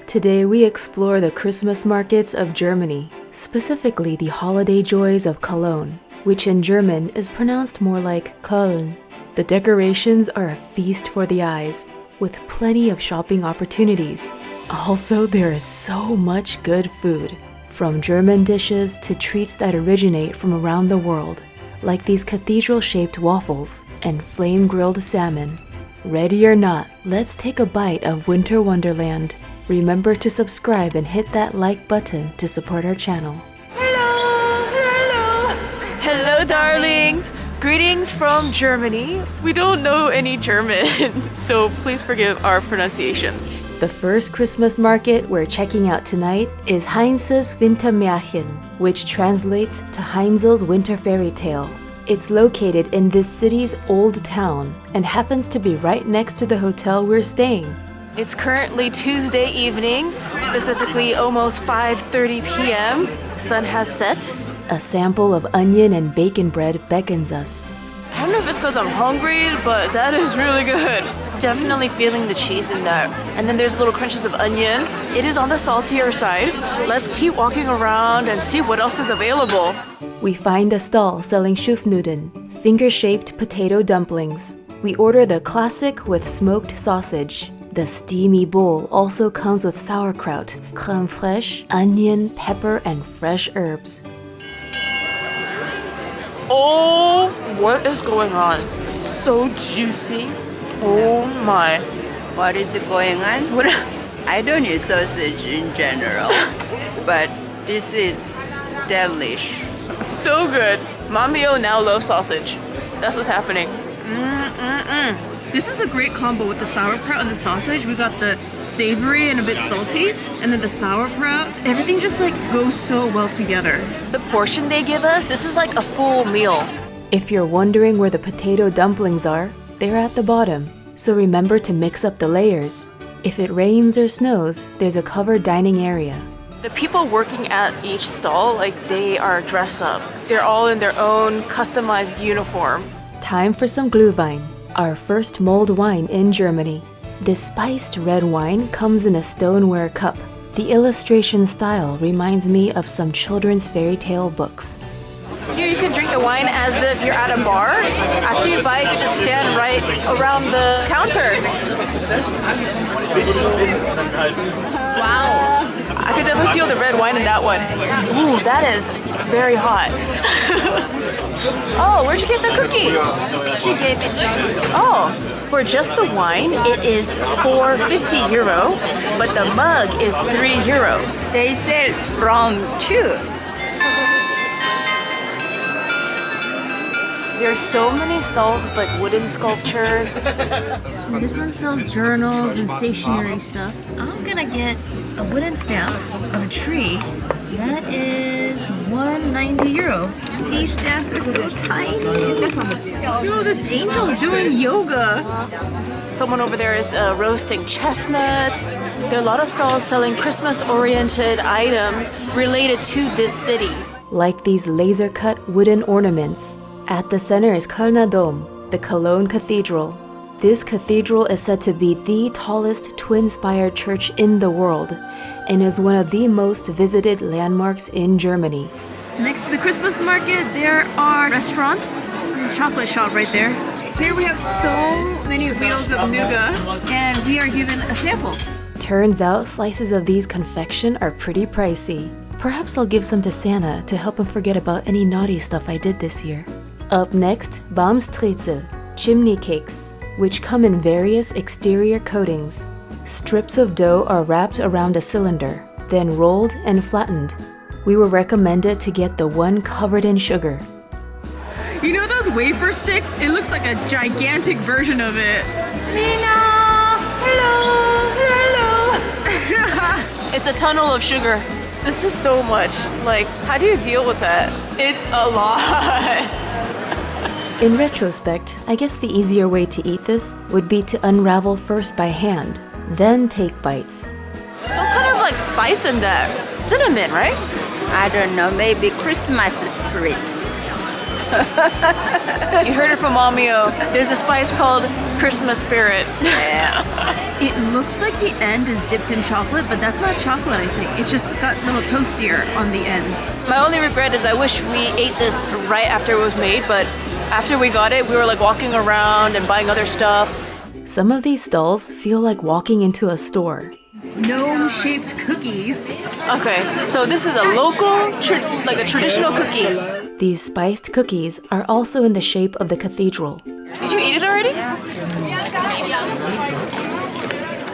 Today we explore the Christmas markets of Germany, specifically the holiday joys of Cologne, which in German is pronounced more like Köln. The decorations are a feast for the eyes, with plenty of shopping opportunities. Also, there is so much good food, from German dishes to treats that originate from around the world, like these cathedral-shaped waffles and flame-grilled salmon. Ready or not, let's take a bite of Winter Wonderland. Remember to subscribe and hit that like button to support our channel. Hello darlings! Greetings from Germany. We don't know any German, so please forgive our pronunciation. The first Christmas market we're checking out tonight is Heinzel's Wintermärchen, which translates to Heinzel's Winter Fairytale. It's located in this city's old town and happens to be right next to the hotel we're staying. It's currently Tuesday evening, specifically almost 5:30 p.m. Sun has set. A sample of onion and bacon bread beckons us. I don't know if it's because I'm hungry, but that is really good. Definitely feeling the cheese in that. And then there's little crunches of onion. It is on the saltier side. Let's keep walking around and see what else is available. We find a stall selling Schupfnudeln, finger-shaped potato dumplings. We order the classic with smoked sausage. The steamy bowl also comes with sauerkraut, crème fraîche, onion, pepper, and fresh herbs. Oh, what is going on? So juicy. Oh my. What is going on? I don't eat sausage in general, but this is delish. So good. Mamio now loves sausage. That's what's happening. This is a great combo with the sauerkraut and the sausage. We got the savory and a bit salty, and then the sauerkraut. Everything just goes so well together. The portion they give us, this is like a full meal. If you're wondering where the potato dumplings are, they're at the bottom. So remember to mix up the layers. If it rains or snows, there's a covered dining area. The people working at each stall, they are dressed up. They're all in their own customized uniform. Time for some Glühwein, our first mulled wine in Germany. This spiced red wine comes in a stoneware cup. The illustration style reminds me of some children's fairy tale books. Here you can drink the wine as if you're at a bar. After you buy, you can just stand right around the counter. Wow. I could definitely feel the red wine in that one. Ooh, that is very hot. Oh, where'd you get the cookie? She gave it to me. Oh, for just the wine, it is €4.50, but the mug is €3. They sell from too. There's so many stalls with wooden sculptures. This one sells journals and stationery stuff. I'm gonna get a wooden stamp of a tree. That is €190. These stamps are so tiny. Yo, this angel's doing yoga. Someone over there is roasting chestnuts. There are a lot of stalls selling Christmas-oriented items related to this city. Like these laser-cut wooden ornaments. At the center is Kölner Dom, the Cologne Cathedral. This cathedral is said to be the tallest twin-spired church in the world and is one of the most visited landmarks in Germany. Next to the Christmas market, there are restaurants. There's a chocolate shop right there. Here we have so many wheels of nougat, and we are given a sample. Turns out slices of these confection are pretty pricey. Perhaps I'll give some to Santa to help him forget about any naughty stuff I did this year. Up next, Baumstriezel, chimney cakes, which come in various exterior coatings. Strips of dough are wrapped around a cylinder, then rolled and flattened. We were recommended to get the one covered in sugar. You know those wafer sticks? It looks like a gigantic version of it. Nina! Hello! It's a tunnel of sugar. This is so much. How do you deal with that? It's a lot. In retrospect, I guess the easier way to eat this would be to unravel first by hand, then take bites. Some kind of spice in that. Cinnamon, right? I don't know, maybe Christmas spirit. You heard it from Mamio. There's a spice called Christmas spirit. Yeah. It looks like the end is dipped in chocolate, but that's not chocolate, I think. It's just got a little toastier on the end. My only regret is I wish we ate this right after it was made, but after we got it, we were like walking around and buying other stuff. Some of these stalls feel like walking into a store. Gnome-shaped cookies. Okay, so this is a local, like a traditional cookie. These spiced cookies are also in the shape of the cathedral. Did you eat it already?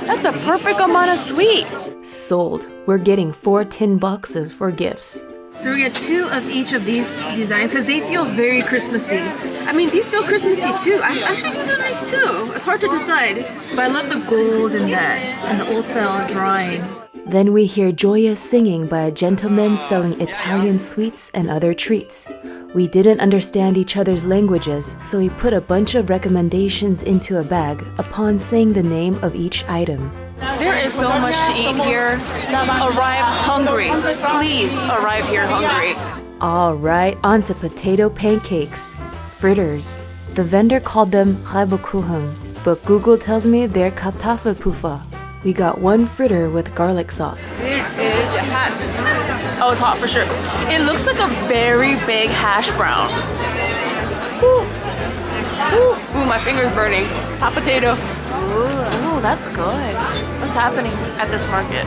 That's a perfect amount of sweet. Sold. We're getting 4 tin boxes for gifts. So we get 2 of each of these designs because they feel very Christmassy. I mean, these feel Christmassy too. Actually, these are nice too. It's hard to decide. But I love the gold in that and the old style drawing. Then we hear joyous singing by a gentleman selling Italian sweets and other treats. We didn't understand each other's languages, so he put a bunch of recommendations into a bag upon saying the name of each item. There is so much to eat here. Arrive hungry. Please arrive here hungry. Alright, on to potato pancakes. Fritters. The vendor called them Reibekuchen, but Google tells me they're Kartoffelpuffer. We got 1 fritter with garlic sauce. It is hot. Oh, it's hot for sure. It looks like a very big hash brown. Ooh, ooh, my finger's burning. Hot potato. Ooh, that's good. What's happening at this market?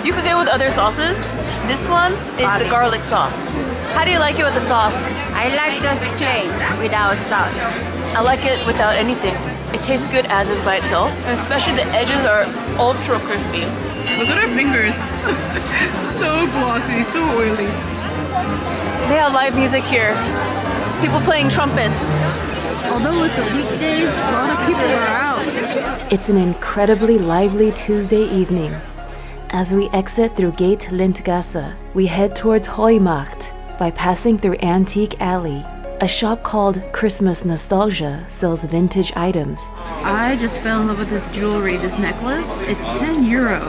You could get with other sauces. This one is the garlic sauce. How do you like it with the sauce? I like just plain without sauce. I like it without anything. It tastes good as is by itself, and especially the edges are ultra crispy. Look at our fingers. So glossy, so oily. They have live music here. People playing trumpets. Although it's a weekday, a lot of people are out. It's an incredibly lively Tuesday evening. As we exit through Gate Lindgasse, we head towards Heumarkt by passing through Antique Alley. A shop called Christmas Nostalgia sells vintage items. I just fell in love with this jewelry, this necklace. It's 10 euro.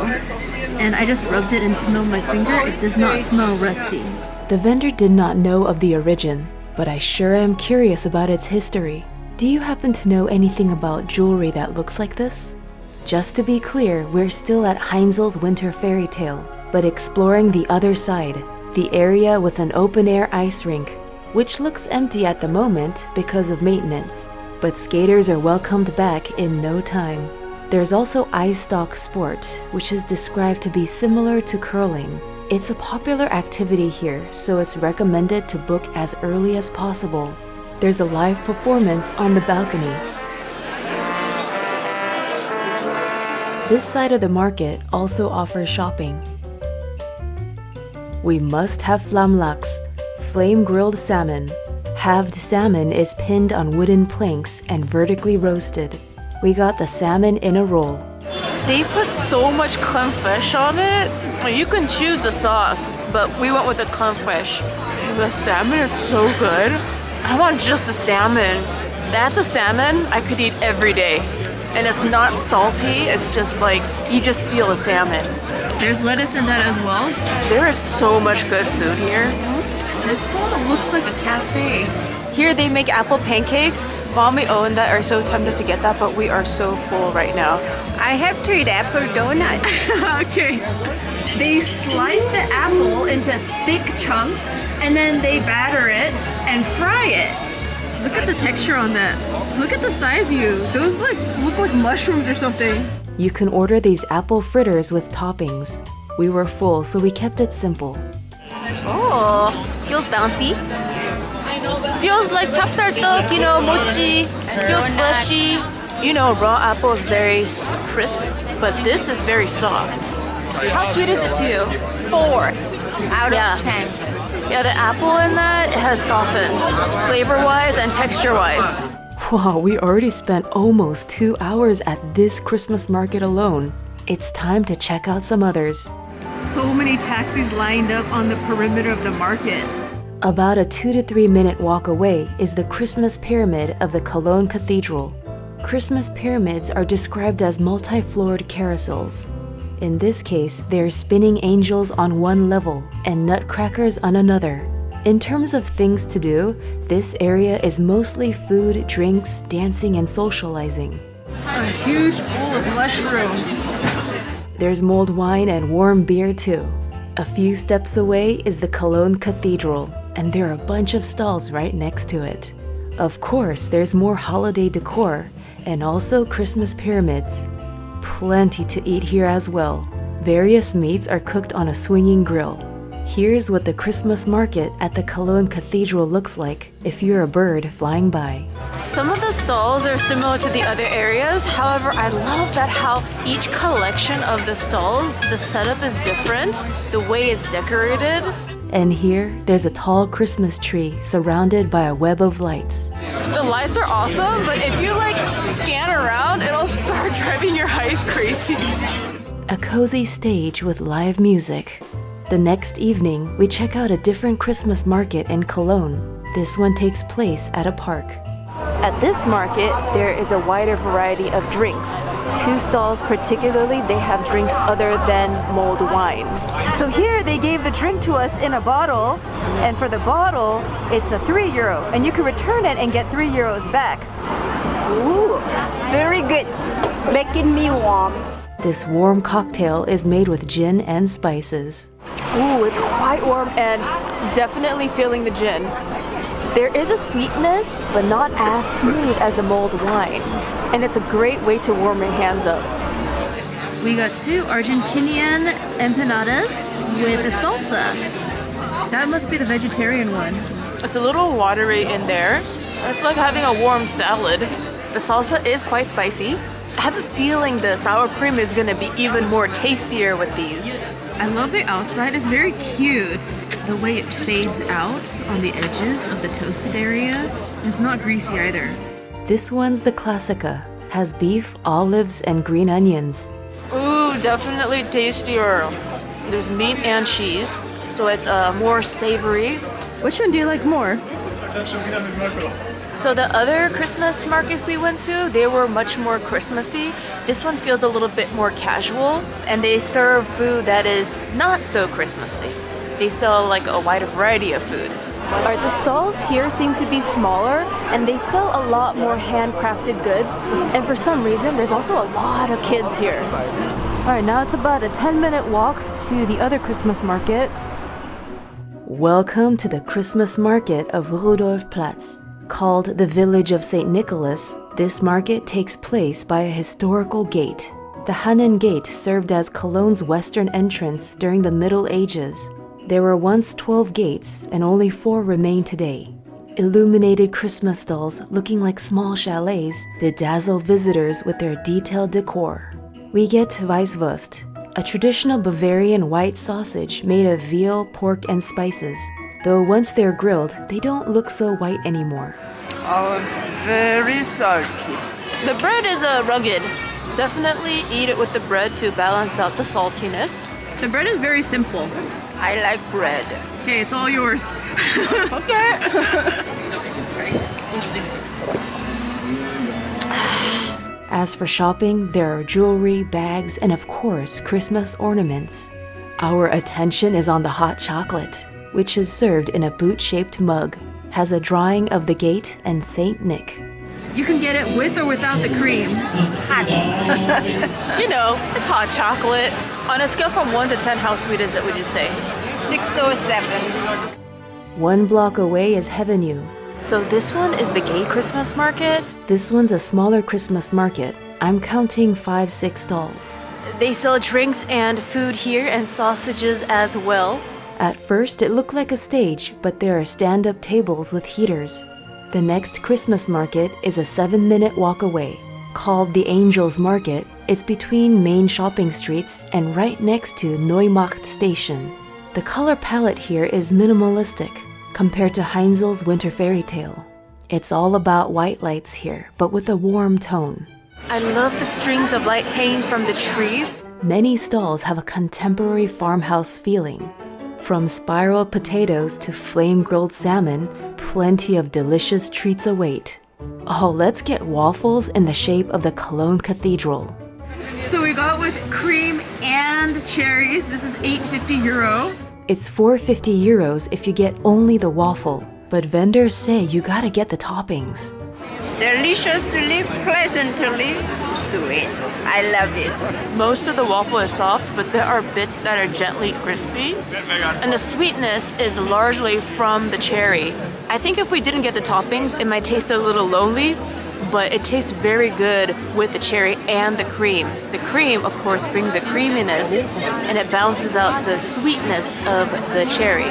And I just rubbed it and smelled my finger. It does not smell rusty. The vendor did not know of the origin, but I sure am curious about its history. Do you happen to know anything about jewelry that looks like this? Just to be clear, we're still at Heinzel's Winter Fairytale, but exploring the other side, the area with an open-air ice rink, which looks empty at the moment because of maintenance, but skaters are welcomed back in no time. There's also ice stock sport, which is described to be similar to curling. It's a popular activity here, so it's recommended to book as early as possible. There's a live performance on the balcony. This side of the market also offers shopping. We must have Flammlachs, flame-grilled salmon. Halved salmon is pinned on wooden planks and vertically roasted. We got the salmon in a roll. They put so much creme fraiche on it. You can choose the sauce, but we went with the creme fraiche. The salmon is so good. I want just the salmon. That's a salmon I could eat every day. And it's not salty, it's just like, you just feel the salmon. There's lettuce in that as well. There is so much good food here. This stall looks like a cafe. Here they make apple pancakes. Mommy and I are so tempted to get that, but we are so full right now. I have to eat apple donut. Okay. They slice the apple into thick chunks and then they batter it and fry it. Look at the texture on that. Look at the side view. Those look like mushrooms or something. You can order these apple fritters with toppings. We were full, so we kept it simple. Oh, feels bouncy. Feels like chapsartok, mochi. Feels fleshy. Raw apple is very crisp, but this is very soft. How sweet is it to you? 4 Out of 10. Yeah, the apple in that has softened, flavor-wise and texture-wise. Wow, we already spent almost 2 hours at this Christmas market alone. It's time to check out some others. So many taxis lined up on the perimeter of the market. About a 2 to 3 minute walk away is the Christmas pyramid of the Cologne Cathedral. Christmas pyramids are described as multi-floored carousels. In this case, they're spinning angels on one level and nutcrackers on another. In terms of things to do, this area is mostly food, drinks, dancing, and socializing. A huge bowl of mushrooms. There's mulled wine and warm beer too. A few steps away is the Cologne Cathedral, and there are a bunch of stalls right next to it. Of course, there's more holiday decor and also Christmas pyramids. Plenty to eat here as well. Various meats are cooked on a swinging grill. Here's what the Christmas market at the Cologne Cathedral looks like if you're a bird flying by. Some of the stalls are similar to the other areas. However, I love that how each collection of the stalls, the setup is different, the way it's decorated. And here, there's a tall Christmas tree surrounded by a web of lights. The lights are awesome, but if you scan around, it'll start driving your eyes crazy. A cozy stage with live music. The next evening, we check out a different Christmas market in Cologne. This one takes place at a park. At this market, there is a wider variety of drinks. Two stalls particularly, they have drinks other than mulled wine. So here they gave the drink to us in a bottle, and for the bottle, it's a €3, and you can return it and get €3 back. Ooh, very good. Making me warm. This warm cocktail is made with gin and spices. Ooh, it's quite warm and definitely feeling the gin. There is a sweetness, but not as smooth as the mulled wine. And it's a great way to warm your hands up. We got 2 Argentinian empanadas with a salsa. That must be the vegetarian one. It's a little watery in there. It's like having a warm salad. The salsa is quite spicy. I have a feeling the sour cream is gonna be even more tastier with these. I love the outside. It's very cute. The way it fades out on the edges of the toasted area. It's not greasy either. This one's the Classica. Has beef, olives, and green onions. Ooh, definitely tastier. There's meat and cheese, so it's more savory. Which one do you like more? So the other Christmas markets we went to, they were much more Christmassy. This one feels a little bit more casual, and they serve food that is not so Christmassy. They sell a wider variety of food. Alright, the stalls here seem to be smaller, and they sell a lot more handcrafted goods, and for some reason, there's also a lot of kids here. Alright, now it's about a 10-minute walk to the other Christmas market. Welcome to the Christmas market of Rudolfplatz. Called the Village of St. Nicholas, this market takes place by a historical gate. The Hannen Gate served as Cologne's western entrance during the Middle Ages. There were once 12 gates, and only 4 remain today. Illuminated Christmas stalls looking like small chalets bedazzle visitors with their detailed decor. We get Weisswurst, a traditional Bavarian white sausage made of veal, pork, and spices. Though once they're grilled, they don't look so white anymore. Oh, very salty. The bread is rugged. Definitely eat it with the bread to balance out the saltiness. The bread is very simple. I like bread. Okay, it's all yours. Okay. As for shopping, there are jewelry, bags, and of course, Christmas ornaments. Our attention is on the hot chocolate, which is served in a boot-shaped mug, has a drawing of the gate and Saint Nick. You can get it with or without the cream. You know, it's hot chocolate. On a scale from 1 to 10, how sweet is it, would you say? 6 or 7. 1 block away is Heavenue. So this one is the gay Christmas market. This one's a smaller Christmas market. I'm counting 5-6 stalls. They sell drinks and food here and sausages as well. At first, it looked like a stage, but there are stand-up tables with heaters. The next Christmas market is a 7-minute walk away. Called the Angels Market, it's between main shopping streets and right next to Heumarkt station. The color palette here is minimalistic compared to Heinzel's Winter Fairytale. It's all about white lights here, but with a warm tone. I love the strings of light hanging from the trees. Many stalls have a contemporary farmhouse feeling. From spiral potatoes to flame-grilled salmon, plenty of delicious treats await. Oh, let's get waffles in the shape of the Cologne Cathedral. So we got with cream and cherries. This is €8.50. It's €4.50 if you get only the waffle, but vendors say you gotta get the toppings. deliciously, pleasantly sweet. I love it. Most of the waffle is soft, but there are bits that are gently crispy. And the sweetness is largely from the cherry. I think if we didn't get the toppings, it might taste a little lonely, but it tastes very good with the cherry and the cream. The cream, of course, brings a creaminess, and it balances out the sweetness of the cherry.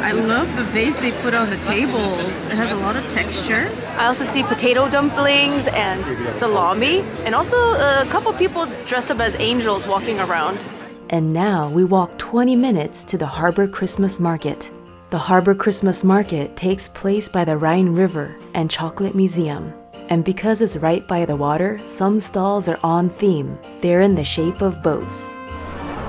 I love the vase they put on the tables. It has a lot of texture. I also see potato dumplings and salami, and also a couple people dressed up as angels walking around. And now we walk 20 minutes to the Harbor Christmas Market. The Harbor Christmas Market takes place by the Rhine River and Chocolate Museum. And because it's right by the water, some stalls are on theme. They're in the shape of boats.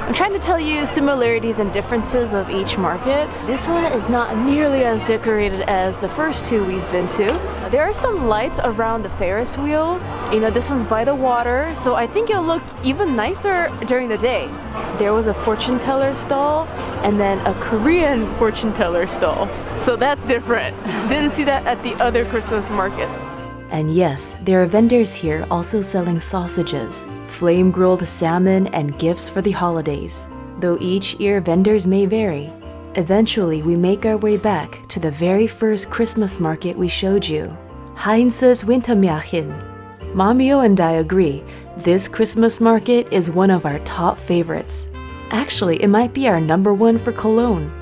I'm trying to tell you similarities and differences of each market. This one is not nearly as decorated as the first two we've been to. There are some lights around the Ferris wheel. You know, this one's by the water, so I think it'll look even nicer during the day. There was a fortune teller stall and then a Korean fortune teller stall. So that's different. Didn't see that at the other Christmas markets. And yes, there are vendors here also selling sausages, flame-grilled salmon, and gifts for the holidays. Though each year vendors may vary. Eventually, we make our way back to the very first Christmas market we showed you, Heinzel's Wintermärchen. Mamio and I agree, this Christmas market is one of our top favorites. Actually, it might be our #1 for Cologne.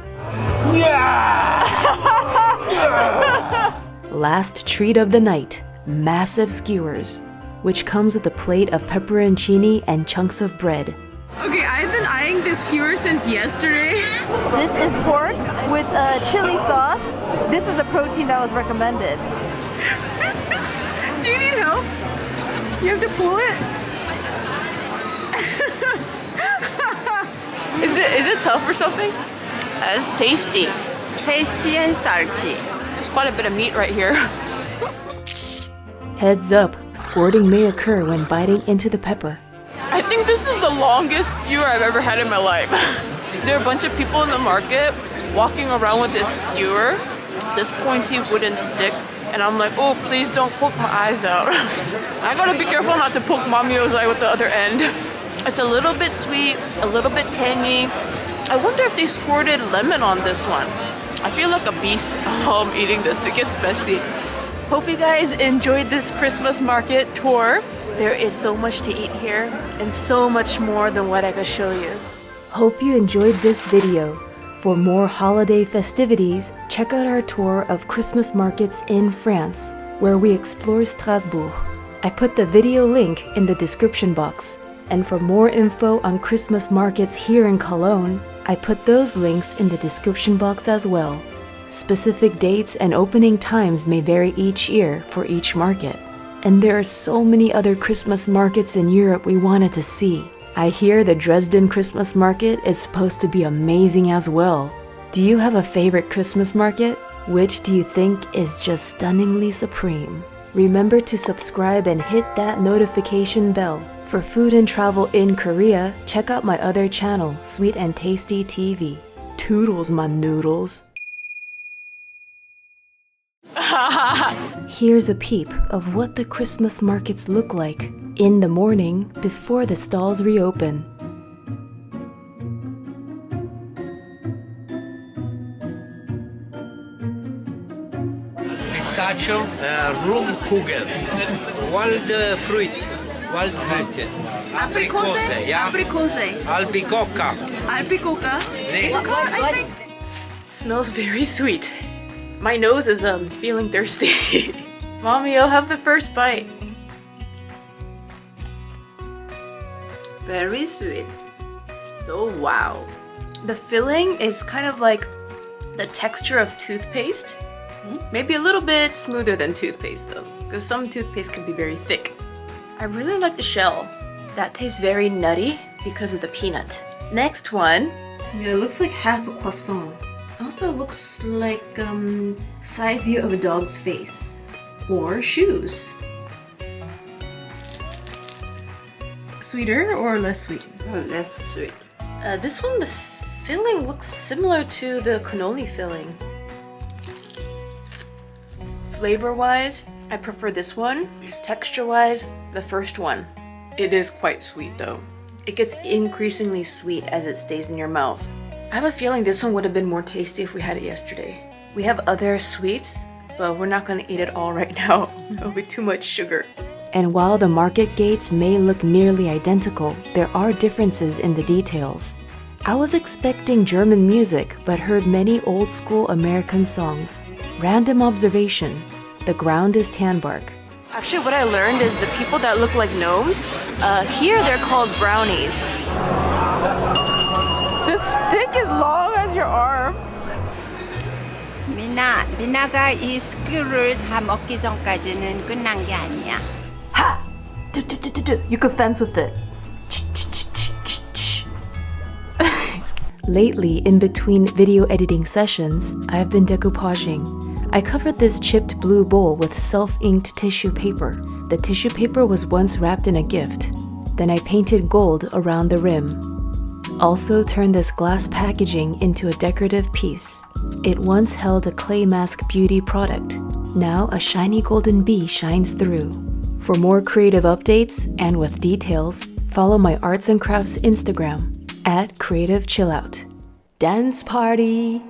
Last treat of the night, massive skewers, which comes with a plate of pepperoncini and chunks of bread. Okay, I've been eyeing this skewer since yesterday. This is pork with chili sauce. This is the protein that was recommended. Do you need help? You have to pull it? Is it tough or something? It's tasty. Tasty and salty. There's quite a bit of meat right here. Heads up, squirting may occur when biting into the pepper. I think this is the longest skewer I've ever had in my life. There are a bunch of people in the market walking around with this skewer, this pointy wooden stick, and I'm like, oh, please don't poke my eyes out. I gotta be careful not to poke Mamio's eye with the other end. It's a little bit sweet, a little bit tangy. I wonder if they squirted lemon on this one. I feel like a beast eating this. It gets messy. Hope you guys enjoyed this Christmas market tour. There is so much to eat here and so much more than what I could show you. Hope you enjoyed this video. For more holiday festivities, check out our tour of Christmas markets in France, where we explore Strasbourg. I put the video link in the description box. And for more info on Christmas markets here in Cologne, I put those links in the description box as well. Specific dates and opening times may vary each year for each market. And there are so many other Christmas markets in Europe we wanted to see. I hear the Dresden Christmas market is supposed to be amazing as well. Do you have a favorite Christmas market? Which do you think is just stunningly supreme? Remember to subscribe and hit that notification bell. For food and travel in Korea, check out my other channel, Sweet and Tasty TV. Toodles, my noodles. Here's a peep of what the Christmas markets look like in the morning before the stalls reopen. Pistachio, Rumkugel, Waldfrüchte, Aprikose, ja, Aprikose. Albicocca. Albicocca. Apricot, I think. Smells very sweet. My nose is feeling thirsty. Mommy, you'll have the first bite. Very sweet. So wow. The filling is kind of like the texture of toothpaste. Maybe a little bit smoother than toothpaste though, because some toothpaste can be very thick. I really like the shell. That tastes very nutty because of the peanut. Next one. Yeah, it looks like half a croissant. Also looks like side view of a dog's face. Or shoes. Sweeter or less sweet? Oh, that's sweet. This one, the filling looks similar to the cannoli filling. Flavor-wise, I prefer this one. Texture-wise, the first one. It is quite sweet though. It gets increasingly sweet as it stays in your mouth. I have a feeling this one would have been more tasty if we had it yesterday. We have other sweets, but we're not gonna eat it all right now. It'll be too much sugar. And while the market gates may look nearly identical, there are differences in the details. I was expecting German music, but heard many old-school American songs. Random observation, the ground is tan bark. Actually, what I learned is the people that look like gnomes, here they're called brownies. The stick is long as your arm. 미나가 이 스큐를 다 먹기 전까지는 끝난 게 아니야. Ha! You could fence with it. Lately, in between video editing sessions, I've been decoupaging. I covered this chipped blue bowl with self-inked tissue paper. The tissue paper was once wrapped in a gift. Then I painted gold around the rim. Also turned this glass packaging into a decorative piece. It once held a clay mask beauty product. Now a shiny golden bee shines through. For more creative updates and with details, follow my arts and crafts Instagram @CreativeChillout. Dance party!